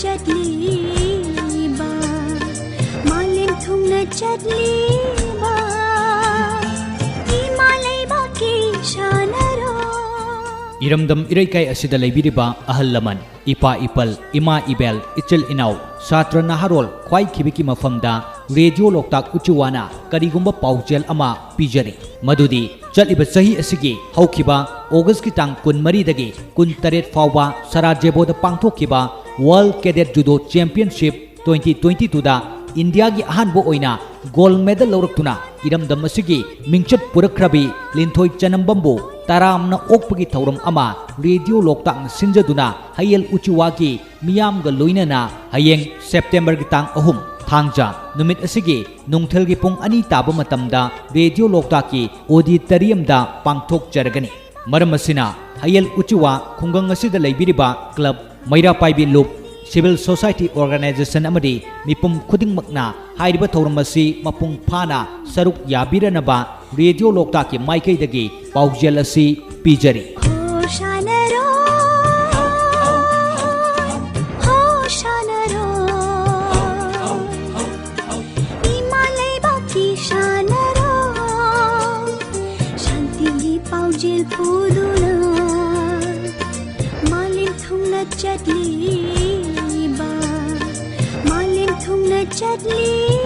चटलीबा मालेम थुंगना चटलीबा इमालैबा की शानरो इरमदम इरैकाई असिदा लैबिरिबा अहल लमन इपा इपल इमा इबेल इचल इनाउ छात्र नाहारोल ख्वाई खिबिकी मफमदा रेडियो लोकताक उचुवाना करिगुंबा पाउजेल अमा पिजरी मदुदी चलिबा सही असिगी हौखिबा ऑगस्ट की तांग 13 दगी 18 फाउबा सराजेबोदा पांगथोखिबा वर्ल्ड कैडेट जुडो चैंपियनशिप 2022 दा इंडिया की अहानबो ओइना गोल्ड मेडल लौरक्तुना इरमदम असिगी मिंगचट पुरखरबी लिंथोई चनंबमबो तारामना ओकपगी थौरम अमा रेडियो लोकताक सिंजदुना हयल उचुवागी मियामगा लोइनना हयेंग सेप्टेम्बर की तांग 3 थांगजा नुमित असिगी नुंगथलगी पुंग अनि ताबा मतमदा रेडियो लोकताकी ऑडिटोरियम दा पांगथोक जरगनी मरम असिना हयल उचुवा खुंगंग असिदा लैबिरिबा क्लब मैरा पाइबी लुप सिविल सोसाइटी ऑर्गेनाइजेशन अमदी मिपुम खुदिंगमकना हाइरिबा थौरम असी मपुंग फाना सरुक याबिरनबा रेडियो लोकताकी माइकैदगी पाउजेल असी पिजरी चटलीबा मालेम थुंगना चटली